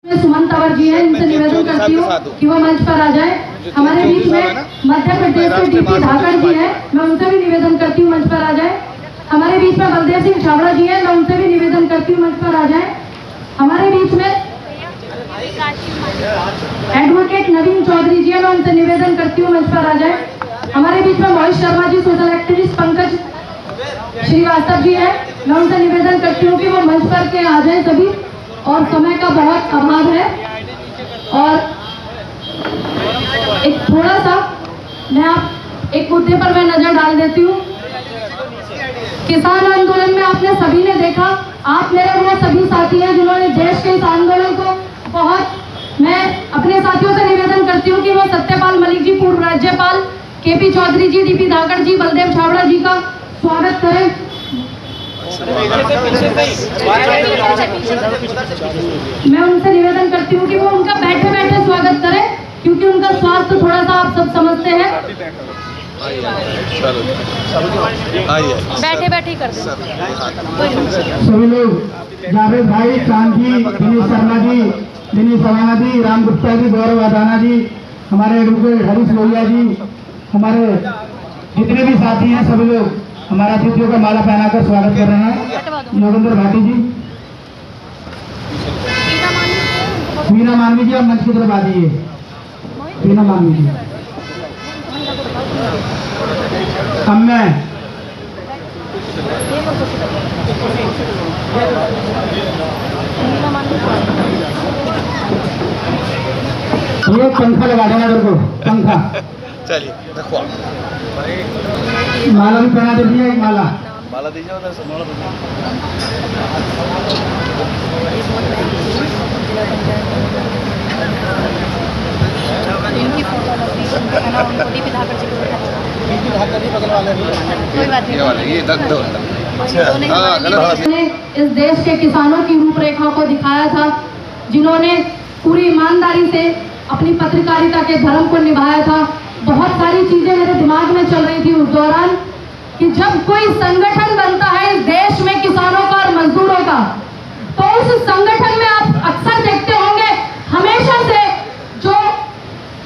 सुमन तंवर जी हैं, इनसे निवेदन करती हूँ कि वो मंच पर आ जाए। हमारे बीच में मध्य प्रदेश के डीपी धाकड़ जी हैं, मैं उनसे भी निवेदन करती हूँ मंच पर आ जाए। हमारे बीच में बलदेव सिंह छाबड़ा जी हैं, मैं उनसे भी निवेदन करती हूँ मंच पर आ जाए। हमारे बीच में एडवोकेट नवीन चौधरी जी हैं, मैं उनसे निवेदन करती हूँ मंच पर आ जाए। हमारे बीच में मोहित शर्मा जी, सोशल एक्टिविस्ट पंकज श्रीवास्तव जी हैं, मैं उनसे निवेदन करती हूँ कि वो मंच पर के आ जाए सभी, और समय का बहुत अभाव है। और एक थोड़ा सा मैं आप एक मुद्दे पर मैं नजर डाल देती हूँ। किसान आंदोलन में आपने सभी ने देखा, आप मेरे वो सभी साथी हैं जिन्होंने देश के इस आंदोलन को बहुत, मैं अपने साथियों से निवेदन करती हूँ कि वो सत्यपाल मलिक जी, पूर्व राज्यपाल, केपी चौधरी जी, डीपी धाकड़ जी, बलदेव छाबड़ा जी का स्वागत करें। मैं उनसे निवेदन करती हूँ कि वो उनका बैठे बैठे स्वागत करें, क्योंकि उनका स्वास्थ्य थोड़ा सा आप सब समझते हैं। बैठे बैठे कर दो सभी लोग, जावेद भाई, चांद जी, दिनेश शर्मा जी, दिनेश सवाना जी, राम गुप्ता जी, गौरव अदाना जी, हमारे एडवोकेट हरीश लोहिया जी, हमारे जितने भी साथी हैं सभी लोग हमारा अतिथियों का माला पहनाकर स्वागत कर रहे हैं। योगेंद्र भाटी जी, मीना मानवी जी, आप मंच की तरफ आ जाइए। मीना मानवी जी, अब मैं ये पंखा लगा देना मेरे को, पंखा। चलिए रखो, माला भी पहना दीजिए, एक माला दीजिए उधर से। इनकी फोटो है ना, उनको डीपी धाकड़ जी को कोई बात नहीं, ये दग दो। ने इस देश के किसानों की रूपरेखा को दिखाया था, जिन्होंने पूरी ईमानदारी से अपनी पत्रकारिता के धर्म को निभाया था। बहुत सारी चीजें मेरे दिमाग में चल रही थी उस दौरान कि जब कोई संगठन बनता है इस देश में किसानों का और मजदूरों का, तो उस संगठन में आप अक्सर देखते होंगे, हमेशा से जो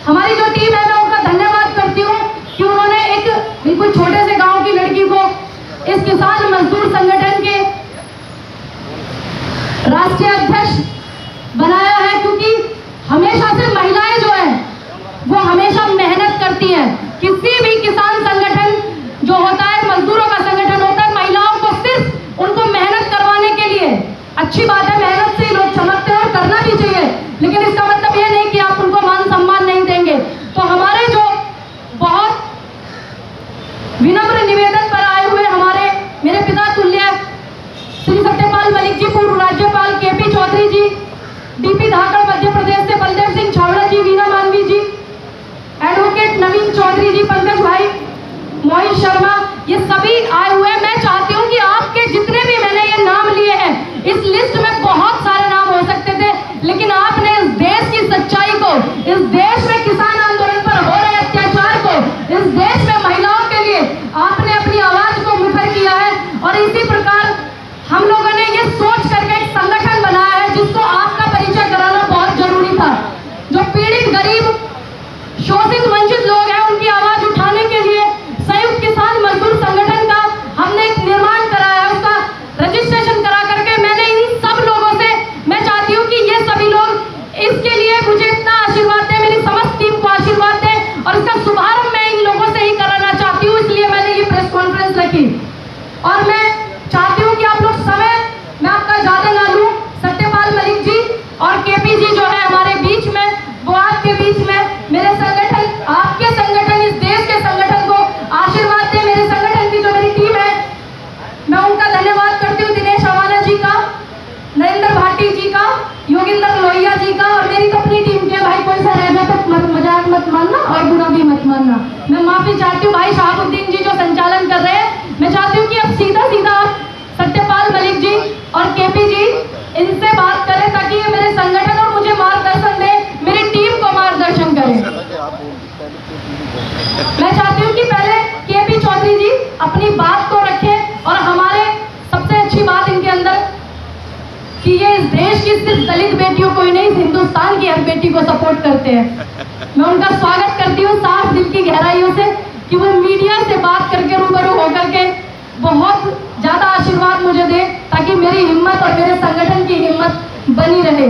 हमारी जो टीम है, मैं उनका धन्यवाद करती हूँ कि उन्होंने एक बिल्कुल छोटे से गांव की लड़की को इस किसान मजदूर संगठन के राष्ट्रीय अध्यक्ष बनाया है, क्योंकि हमेशा से महिलाएं जो है वो हमेशा मेहनत करती हैं। किसी भी किसान संगठन जो होता है, मजदूरों का संगठन होता है, महिलाओं को सिर्फ उनको मेहनत करवाने के लिए, अच्छी बात है, मेहनत से लोग चमकते हैं और करना भी चाहिए, लेकिन इसका मतलब ये नहीं कि आप उनको मान सम्मान नहीं देंगे। तो हमारे जो बहुत विनम्र निवेदन पर आए हुए हमारे मेरे पिता तुल्य श्री सत्यपाल मलिक जी, पूर्व राज्यपाल, केपी चौधरी जी, डीपी धाकड़ मध्य प्रदेश से, बलदेव सिंह छाबड़ा जी, मीना मानवी जी, एडवोकेट नवीन चौधरी जी, पंकज भाई, मोहित शर्मा, ये सभी आए हुए हैं। मैं चाहती हूँ कि आपके जितने भी मैंने ये नाम लिए हैं, इस लिस्ट में बहुत सारे नाम हो सकते थे, लेकिन आपने इस देश की सच्चाई को, इस देश में किसान आंदोलन पर हो रहे अत्याचार को, इस देश में महिलाओं के लिए आपने अपनी आवाज को मुखर किया है। और इसी प्रकार हम लोगों ने ये सोच करके एक संगठन बनाया है, जिसको आपका परिचय कराना बहुत जरूरी था। जो पीड़ित, गरीब, शोषित, वंचित लोग हैं, उनकी आवाज उठाने के लिए संयुक्त किसान मजदूर संगठन का हमने एक निर्माण कराया है, उसका रजिस्ट्रेशन करा करके मैंने इन सब लोगों से, मैं चाहती हूँ कि ये सभी लोग इसके लिए मुझे इतना आशीर्वाद दें, मेरी समस्त टीम को आशीर्वाद दें, और इसका शुभारंभ मैं इन लोगों से ही कराना चाहती हूँ, इसलिए मैंने ये प्रेस कॉन्फ्रेंस रखी। और मैं चाहती हूँ कि आप लोग समय, मैं आपका ज्यादा ना लूं, सत्यपाल मलिक जी और केपी जी जो है हमारे बीच में, वो आपके बीच में मेरे संगठन, आपके संगठन, इस देश के संगठन को आशीर्वाद दे। मेरे संगठन की जो मेरी टीम है, मैं उनका धन्यवाद करती हूँ, दिनेश सवाना जी का, नरेंद्र भाटी जी का, योगेंद्र लोहिया जी का, और मेरी तो अपनी टीम के भाई, कोई सा रह जाए तो मजाक मत मानना और बुरा भी मत मानना। मैं माफी चाहती हूँ भाई शहाबुद्दीन जी जो संचालन कर रहे हैं। मैं चाहती हूँ कि अब सीधा सीधा आप सत्यपाल मलिक जी और केपी जी इनसे बात करें, ताकि ये मेरे संगठन और मुझे मार्गदर्शन दे, मेरी टीम को मार्गदर्शन करें। मैं चाहती हूँ कि पहले केपी चौधरी जी अपनी बात को रखें, और हमारे सबसे अच्छी बात इनके अंदर कि ये इस देश की सिर्फ दलित बेटियों को ही नहीं, हिंदू स्वागत करते हैं। मैं उनका स्वागत करती हूँ साफ दिल की गहराइयों से कि वो मीडिया से बात करके रूबरू होकर के बहुत ज़्यादा आशीर्वाद मुझे दे, ताकि मेरी हिम्मत और मेरे संगठन की हिम्मत बनी रहे।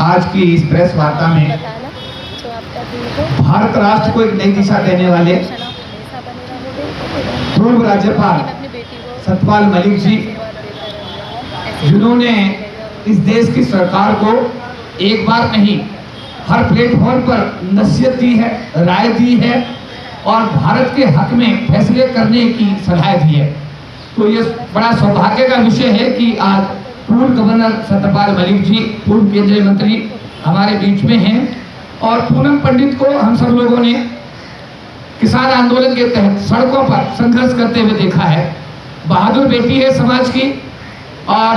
आज की इस प्रेस वार्ता में बताना तो आपका दिन को भारत राष्ट्र को एक नई दिशा देने वाले हमेशा बने रहोगे। पूर्व राज्यपाल अपनी बेटी को सत्यपाल मलिक जी, आशीर्वाद देता रहूंगा। ऐसे जिन्होंने इस देश की सरकार को एक बार नहीं हर प्लेटफॉर्म पर नसीहत दी है, राय दी है और भारत के हक में फैसले करने की सलाह दी है। तो ये बड़ा सौभाग्य का विषय है कि आज पूर्व गवर्नर सत्यपाल मलिक जी, पूर्व केंद्रीय मंत्री हमारे बीच में हैं और पूनम पंडित को हम सब लोगों ने किसान आंदोलन के तहत सड़कों पर संघर्ष करते हुए देखा है। बहादुर बेटी है समाज की और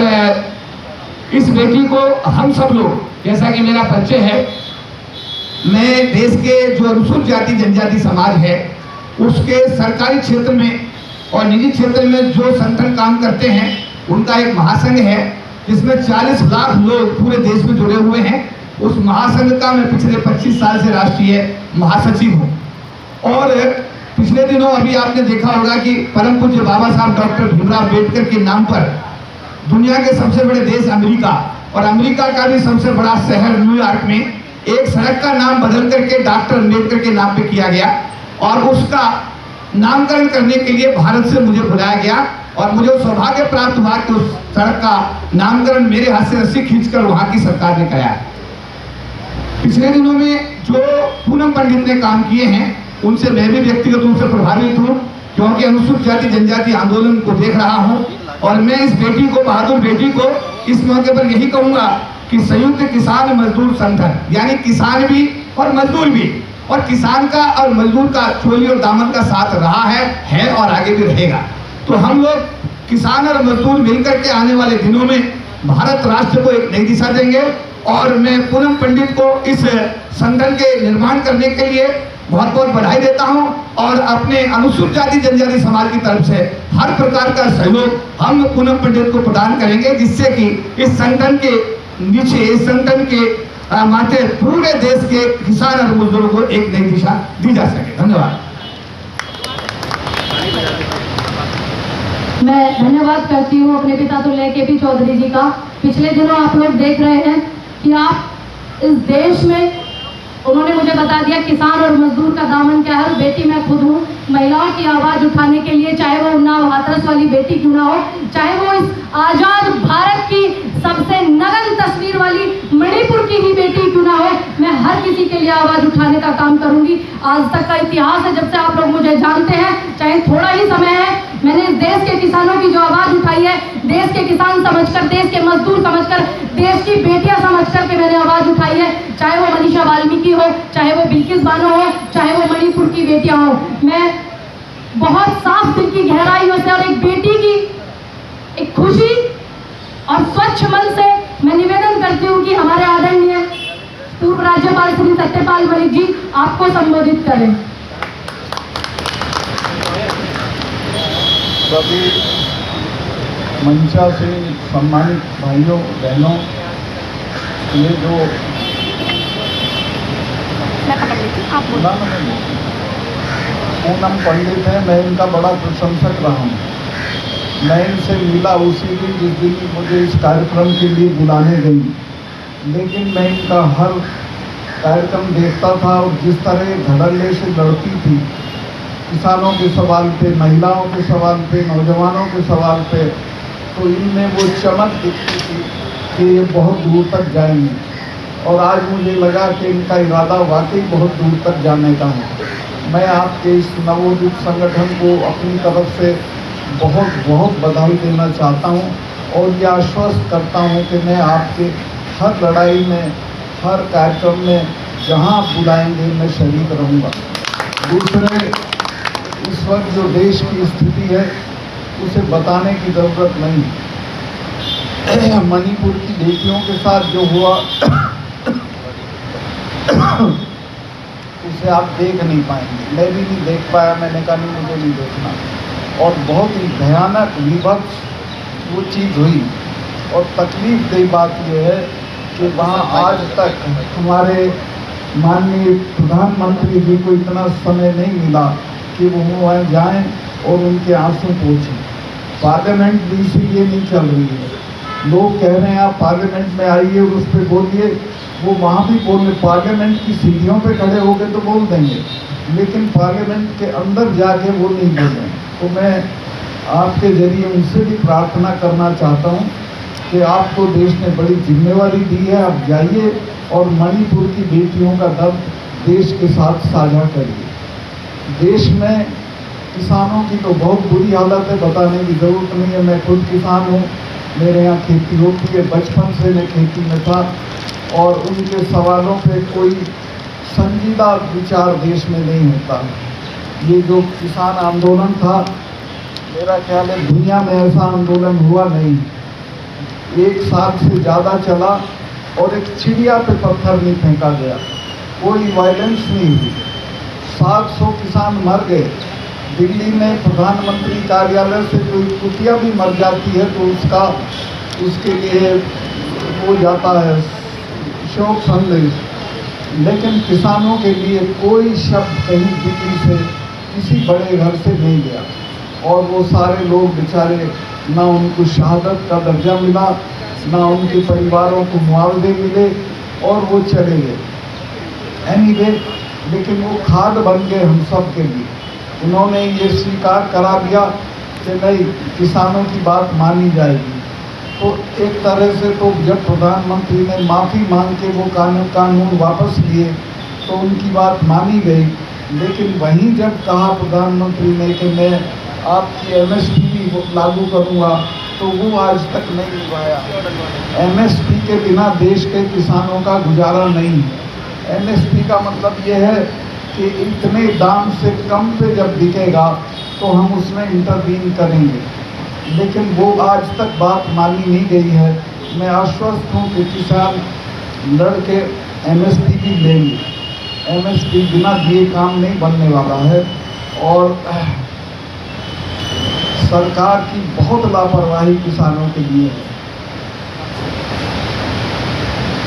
इस बेटी को हम सब लोग, जैसा कि मेरा परिचय है, मैं देश के जो अनुसूचित जाति जनजाति समाज है उसके सरकारी क्षेत्र में और निजी क्षेत्र में जो संगठन काम करते हैं उनका एक महासंघ है जिसमें 40 लाख लोग पूरे देश में जुड़े हुए हैं। उस महासंघ का मैं पिछले 25 साल से राष्ट्रीय महासचिव हूँ। और पिछले दिनों अभी आपने देखा होगा कि परम पूज्य बाबा साहब डॉक्टर भीमराव अम्बेडकर के नाम पर दुनिया के सबसे बड़े देश अमेरिका और अमेरिका का भी सबसे बड़ा शहर न्यूयॉर्क में एक सड़क का नाम बदल करके डॉक्टर अम्बेडकर के नाम पे किया गया और उसका नामकरण करने के लिए भारत से मुझे बुलाया गया और मुझे सौभाग्य प्राप्त हुआ कि उस सड़क का नामकरण मेरे हाथ से रस्सी खींचकर वहाँ की सरकार ने कराया। पिछले दिनों में जो पूनम पंडित ने काम किए हैं उनसे मैं भी व्यक्तिगत रूप से प्रभावित हूँ, क्योंकि अनुसूचित जाति जनजाति आंदोलन को देख रहा हूँ और मैं इस बेटी को, बहादुर बेटी को, इस मौके पर यही कहूँगा कि संयुक्त किसान मजदूर संगठन, यानी किसान भी और मजदूर भी, और किसान का और मजदूर का चोली और दामन का साथ रहा है और आगे भी रहेगा। तो हम लोग किसान और मजदूर मिलकर के आने वाले दिनों में भारत राष्ट्र को एक नई दिशा देंगे और मैं पूनम पंडित को इस संगठन के निर्माण करने के लिए बहुत बहुत बधाई देता हूं और अपने अनुसूचित जाति जनजाति समाज की तरफ से हर प्रकार का सहयोग हम पूनम पंडित को प्रदान करेंगे, जिससे कि इस संगठन के नीचे, इस संगठन के माथे पूरे देश के किसान और मजदूरों को एक नई दिशा दी जा सके। धन्यवाद। मैं धन्यवाद करती हूँ अपने पिता तुल्य KP चौधरी जी का। पिछले दिनों आप लोग देख रहे हैं कि आप इस देश में, उन्होंने मुझे बता दिया किसान और मजदूर का दामन क्या है। बेटी मैं खुद हूँ, महिलाओं की आवाज़ उठाने के लिए, चाहे वो उन्नाव हाथरस वाली बेटी क्यों ना हो, चाहे वो इस आज़ाद भारत की सबसे नगन तस्वीर वाली मणिपुर की ही बेटी क्यों ना हो, मैं हर किसी के लिए आवाज़ उठाने का काम करूँगी। आज तक का इतिहास है, जब से आप लोग मुझे जानते हैं, चाहे थोड़ा ही समय है, मैंने इस देश के किसानों की जो आवाज़ उठाई है, देश के किसान समझकर, देश के मजदूर समझकर, देश की बेटियां समझकर के मैंने आवाज़ उठाई है। चाहे वो मनीषा वाल्मीकि हो, चाहे वो बिल्किस बानो हो, चाहे वो मणिपुर की बेटियां हो, मैं बहुत साफ दिल की गहराइयों से और एक बेटी की एक खुशी और स्वच्छ मन से मैं निवेदन करती हूँ कि हमारे आदरणीय पूर्व राज्यपाल श्री सत्यपाल मलिक जी आपको संबोधित करें। सभी मंचा से सम्मानित भाइयों बहनों, ये जो मैं पकड़ लेती हूँ, आप बोलो। पूनम पंडित है, मैं इनका बड़ा प्रशंसक रहा हूँ। मैं इनसे मिला उसी दिन जिस दिन मुझे इस कार्यक्रम के लिए बुलाने गई, लेकिन मैं इनका हर कार्यक्रम देखता था और जिस तरह धड़ल्ले से लड़ती थी किसानों के सवाल पे, महिलाओं के सवाल पे, नौजवानों के सवाल पे, तो इनमें वो चमक दिखती थी कि ये बहुत दूर तक जाएंगे। और आज मुझे लगा कि इनका इरादा वाकई बहुत दूर तक जाने का है। मैं आपके इस नवोदित संगठन को अपनी तरफ से बहुत बहुत बधाई देना चाहता हूं और ये आश्वस्त करता हूं कि मैं आपके हर लड़ाई में, हर कार्यक्रम में जहां आप बुलाएंगे मैं शरीक रहूंगा। दूसरे, इस वक्त जो देश की स्थिति है उसे बताने की ज़रूरत नहीं। मणिपुर की बेटियों के साथ जो हुआ उसे आप देख नहीं पाएंगे, मैं भी नहीं देख पाया। मैंने कहा नहीं, मुझे नहीं देखना। और बहुत ही भयानक, विभत्स वो चीज़ हुई। और तकलीफ देह बात यह है कि वहाँ आज तक हमारे माननीय प्रधानमंत्री जी को इतना समय नहीं मिला कि वो वहाँ जाएं और उनके आंसू पोंछें। पार्लियामेंट भी इसीलिए नहीं चल रही है। लोग कह रहे हैं आप पार्लियामेंट में आइए और उस पर बोलिए, वो वहाँ भी बोल रहे, पार्लियामेंट की सीढ़ियों पे खड़े होकर तो बोल देंगे, लेकिन पार्लियामेंट के अंदर जाके वो नहीं बोल रहे। तो मैं आपके जरिए उनसे भी प्रार्थना करना चाहता हूँ कि आपको देश ने बड़ी जिम्मेवारी दी है, आप जाइए और मणिपुर की बेटियों का दर्द देश के साथ साझा करिए। देश में किसानों की तो बहुत बुरी हालत है, बताने की ज़रूरत नहीं है। मैं खुद किसान हूँ, मेरे यहाँ खेती होती है, बचपन से मैं खेती में था, और उनके सवालों पे कोई संजीदा विचार देश में नहीं होता। ये जो किसान आंदोलन था, मेरा ख्याल है दुनिया में ऐसा आंदोलन हुआ नहीं। 1 साल से ज़्यादा चला और एक चिड़िया पे पत्थर नहीं फेंका गया, कोई वायलेंस नहीं हुई। 700 किसान मर गए। दिल्ली में प्रधानमंत्री कार्यालय से कोई कुतिया भी मर जाती है तो उसके लिए वो जाता है शोक संदेश, लेकिन किसानों के लिए कोई शब्द कहीं दिल्ली से किसी बड़े घर से नहीं गया। और वो सारे लोग बेचारे, ना उनको शहादत का दर्जा मिला, ना उनके परिवारों को मुआवजे मिले, और वो चले गए। एनीवे, लेकिन वो खाद बन गए हम सब के लिए। उन्होंने ये स्वीकार करा दिया कि नहीं, किसानों की बात मानी जाएगी। तो एक तरह से तो जब प्रधानमंत्री ने माफ़ी मांग के वो कानून वापस लिए तो उनकी बात मानी गई, लेकिन वहीं जब कहा प्रधानमंत्री ने कि मैं आपकी MSP भी लागू करूँगा, तो वो आज तक नहीं निभाया। MSP के बिना देश के किसानों का गुजारा नहीं है। MSP का मतलब ये है कि इतने दाम से कम पे जब बिकेगा तो हम उसमें इंटरवीन करेंगे, लेकिन वो आज तक बात मानी नहीं गई है। मैं आश्वस्त हूँ कि किसान लड़ के MSP भी लेंगे। MSP बिना दिए काम नहीं बनने वाला है, और सरकार की बहुत लापरवाही किसानों के लिए है।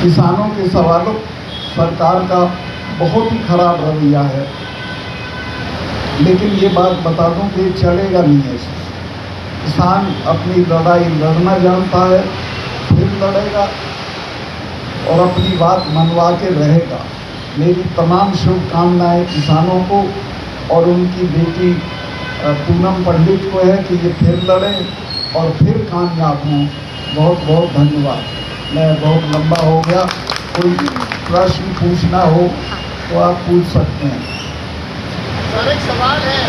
किसानों के सवालों सरकार का बहुत ही खराब रवैया है। लेकिन ये बात बता दूं कि चलेगा नहीं ऐसे। किसान अपनी लड़ाई लड़ना जानता है, फिर लड़ेगा और अपनी बात मनवा के रहेगा। मेरी तमाम शुभकामनाएं किसानों को और उनकी बेटी पूनम पंडित को है कि ये फिर लड़ें और फिर कामयाब हों। बहुत बहुत धन्यवाद। मैं बहुत लंबा हो गया, कोई प्रश्न पूछना हो तो आप पूछ सकते हैं। सर, एक सवाल है।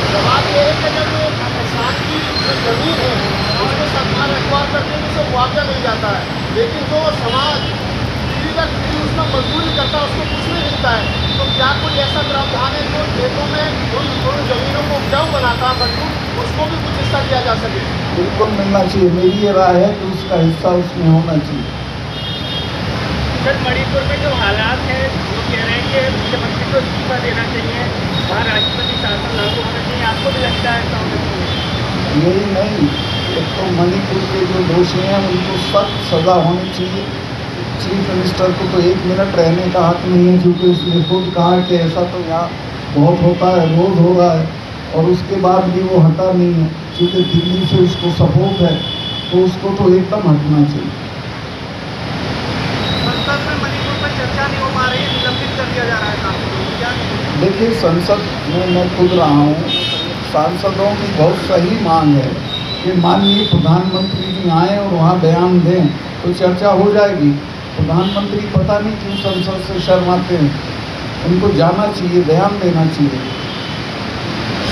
सवाल ये है कि जब किसान की जो जमीन है उसको सरकार एक्वायर करके उसे मुआवजा मिल जाता है, लेकिन जो समाज पीढ़ी दर पीढ़ी उसमें मजदूरी करता है उसको कुछ नहीं मिलता है, तो क्या कोई ऐसा प्रावधान है जो खेतों में उन जमीनों को उपजाऊ बनाता है मजदूर, उसको भी कुछ हिस्सा दिया जा सके? बिल्कुल मिलना चाहिए। मेरी ये राय है कि उसका हिस्सा उसमें होना चाहिए। सर, मणिपुर में जो हालात हैं वो कह रहे हैं कि मुख्यमंत्री को इस्तीफा देना चाहिए, वहाँ राष्ट्रपति शासन लागू होना चाहिए, आपको भी लगता है ऐसा होना चाहिए? यही नहीं, एक तो मणिपुर के जो दोषी हैं उनको सख्त सज़ा होनी चाहिए। चीफ मिनिस्टर को तो 1 मिनट रहने का हक नहीं है, क्योंकि उसने खुद कहा कि ऐसा तो यहाँ बहुत होता है, रोज़ हो रहा है, और उसके बाद भी वो हटा नहीं है, क्योंकि दिल्ली से उसको सपोर्ट है, तो उसको तो एकदम हटना चाहिए। संसद में मणिपुर पर चर्चा नहीं हो पा रही है, निलंबित कर दिया जा रहा है काम को, क्या? देखिए, संसद में मैं खुद रहा हूँ, सांसदों की बहुत सही मांग है कि माननीय प्रधानमंत्री जी आएँ और वहाँ बयान दें तो चर्चा हो जाएगी। प्रधानमंत्री पता नहीं क्यों संसद से शर्माते हैं, उनको जाना चाहिए, बयान देना चाहिए।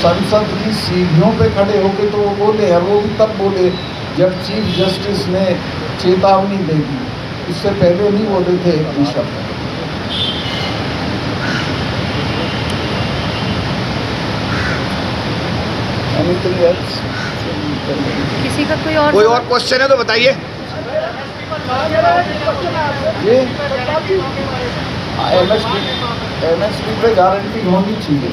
संसद की सीढ़ियों पे खड़े होकर तो वो बोले, और वो भी तब बोले जब चीफ जस्टिस ने चेतावनी दे दी, इससे पहले नहीं बोले थे एक भी शब्द। किसी का कोई और क्वेश्चन है तो बताइए। ये MSP पे गारंटी होनी चाहिए,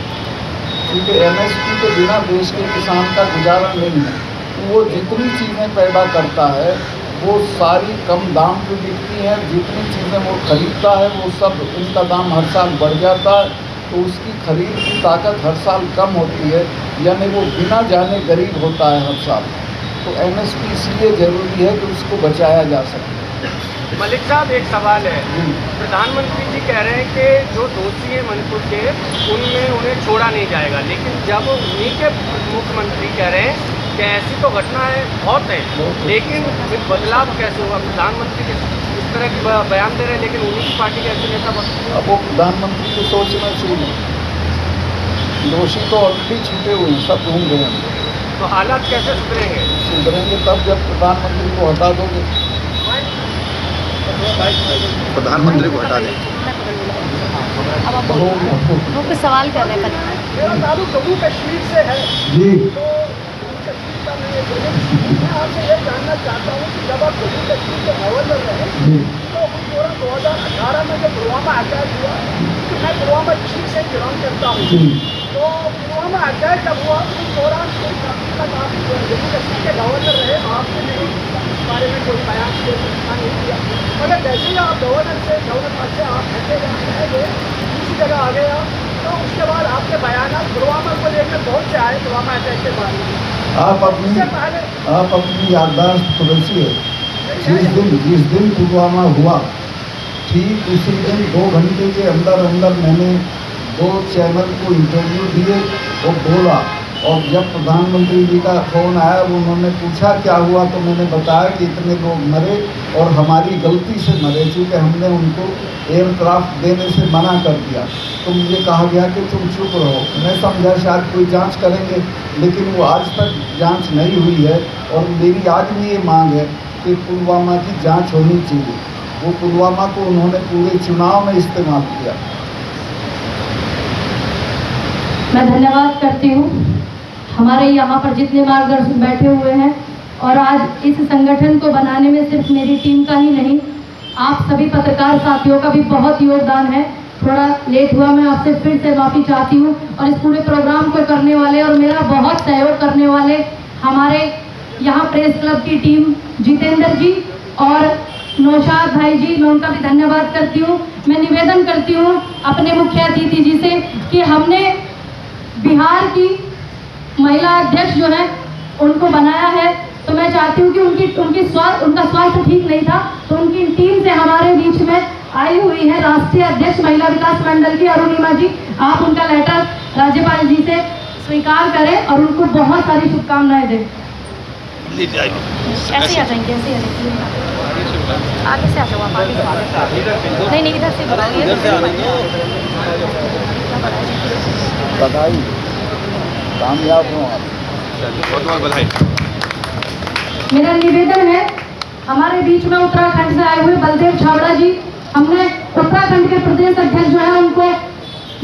क्योंकि MSP के बिना देश के किसान का गुजारा नहीं है। वो जितनी चीज़ें पैदा करता है वो सारी कम दाम पे बिकती हैं। जितनी चीज़ें वो खरीदता है वो सब उनका दाम हर साल बढ़ जाता है, तो उसकी खरीद की ताकत हर साल कम होती है, यानी वो बिना जाने गरीब होता है हर साल। तो MSP इसलिए ज़रूरी है कि उसको बचाया जा सके। मलिक साहब, एक सवाल है। प्रधानमंत्री जी कह रहे हैं कि जो दोषी हैं मणिपुर के उनमें उन्हें छोड़ा नहीं जाएगा, लेकिन जब उन्हीं के मुख्यमंत्री कह रहे हैं कि ऐसी तो घटनाएं बहुत हैं, लेकिन फिर बदलाव कैसे हुआ? प्रधानमंत्री के इस तरह की बयान दे रहे हैं, लेकिन उन्हीं की पार्टी के ऐसे नेता अब वो प्रधानमंत्री की सोच में चाहिए, दोषी तो ऑलरेडी छूटे हुए हैं, सब घूम गए हैं। तो हालात कैसे सुधरेंगे? सुधरेंगे तब जब प्रधानमंत्री को हटा दोगे। प्रधानमंत्री को हटा दें। अब आप वो कुछ सवाल कर रहे हैं पहले। मेरा दारू जम्मू कश्मीर से है, जी तो कश्मीर का मैं आपसे ये जानना चाहता हूँ कि जब आप जम्मू कश्मीर के गवर्नर रहे जी तो उस दौरान 2018 में जब पुलवामा अटैक हुआ, तो मैं पुलवामा डिस्ट्रिक्ट से बिलोंग करता हूँ, जी तो पुलवामा अटैक जब हुआ उस दौरान कोई काफी तक आप जम्मू कश्मीर के गवर्नर रहे, आपने नहीं इस बारे में कोई बयान नहीं किया, मगर जैसे ही आप गवर्नर पद से आप हटे गए, दूसरी जगह आ गए आप, तो उसके बाद आपके बयान पुलवामा को लेकर बहुत से आए पुलवामा अटैक के बारे में। आप अपनी याददाश्त खुलसी है। जिस दिन पुलवामा हुआ ठीक उसी दिन 2 घंटे के अंदर मैंने 2 चैनल को इंटरव्यू दिए और बोला, और जब प्रधानमंत्री जी का फ़ोन आया उन्होंने पूछा क्या हुआ, तो मैंने बताया कि इतने लोग मरे और हमारी गलती से मरे, क्योंकि हमने उनको एयरक्राफ्ट देने से मना कर दिया। तो मुझे कहा गया कि तुम चुप रहो। मैं समझा शायद कोई जांच करेंगे, लेकिन वो आज तक जांच नहीं हुई है, और मेरी आज भी ये मांग है कि पुलवामा की जांच होनी चाहिए। वो पुलवामा को उन्होंने पूरे चुनाव में इस्तेमाल किया। मैं धन्यवाद करती हूँ हमारे यहाँ पर जितने मार्गदर्शक बैठे हुए हैं, और आज इस संगठन को बनाने में सिर्फ मेरी टीम का ही नहीं, आप सभी पत्रकार साथियों का भी बहुत योगदान है। थोड़ा लेट हुआ, मैं आपसे फिर से माफ़ी चाहती हूँ। और इस पूरे प्रोग्राम को करने वाले और मेरा बहुत सहयोग करने वाले हमारे यहाँ प्रेस क्लब की टीम, जितेंद्र जी और नौशाद भाई जी, मैं उनका भी धन्यवाद करती हूँ। मैं निवेदन करती हूँ अपने मुख्य अतिथि जी से कि हमने बिहार की महिला अध्यक्ष जो है उनको बनाया है, तो मैं चाहती हूँ कि उनका स्वास्थ्य ठीक नहीं था, तो उनकी टीम से हमारे बीच में आई हुई है राष्ट्रीय अध्यक्ष महिला विकास मंडल की अरुणिमा जी। आप उनका लेटर राज्यपाल जी से स्वीकार करें और उनको बहुत सारी शुभकामनाएं दें। ऐसे ही आ जाएंगे, ऐसे ही आ जाएंगे, आगे से आ जाओ आप, आगे से। नहीं इधर से बधाई, कामयाब हो आप। बहुत बहुत बधाई। मेरा निवेदन है, हमारे बीच में उत्तराखंड से आए हुए बलदेव छाबड़ा जी, हमने उत्तराखंड के प्रदेश अध्यक्ष जो है उनको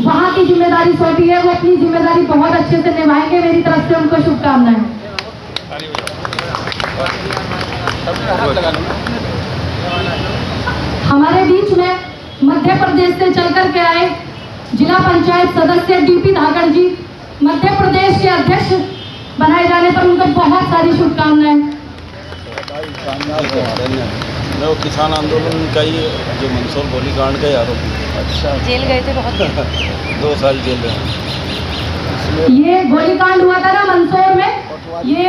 वहाँ की जिम्मेदारी सौंपी है, वो अपनी जिम्मेदारी बहुत अच्छे से निभाएंगे। मेरी तरफ से उनको शुभकामनाएं। हमारे बीच में मध्य प्रदेश से चल कर के आए जिला पंचायत सदस्य DP धाकड़ जी, मध्य प्रदेश के अध्यक्ष बनाए जाने पर उनको बहुत सारी शुभकामनाएं। मैं वो किसान आंदोलन का ही जो मंदसौर गोलीकांड का ही आरोपी। अच्छा, जेल गए थे बहुत 2 साल जेल में। ये गोलीकांड हुआ था ना मंदसौर में, ये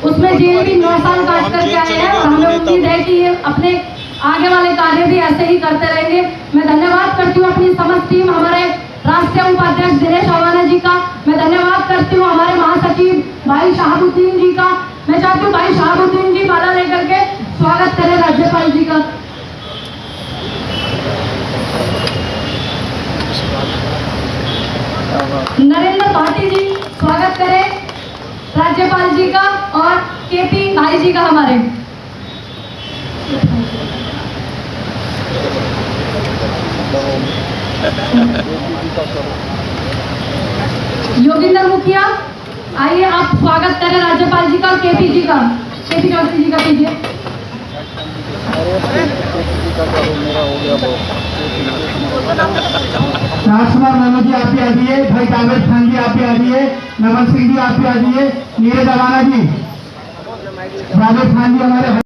उसमें जेल भी 9 साल काट करके आए हैं, और हमें उम्मीद है कि ये अपने आगे वाले कार्य भी ऐसे ही करते रहेंगे। मैं धन्यवाद करती हूँ अपनी समस्त टीम, हमारे राष्ट्रीय उपाध्यक्ष दिनेश अवाना जी का, मैं धन्यवाद करती हूँ हमारे महासचिव भाई शहाबुद्दीन जी का। मैं चाहती हूँ भाई शहाबुद्दीन जी माला लेकर के स्वागत करें राज्यपाल जी का। नरेंद्र भाटी जी स्वागत करें राज्यपाल जी का, और KP भाई जी का हमारे। योगिंदर मुखिया, आइए आप स्वागत करें राज्यपाल जी का और KP जी का, KP चौधरी जी का कीजिए। राजकुमार नानू जी आप भी आ जाइए, भाई जावेद खान जी आप भी आ जाइए, नमन सिंह जी आप भी आ जाइए, नीरज अवाना जी राजस्थान जी हमारे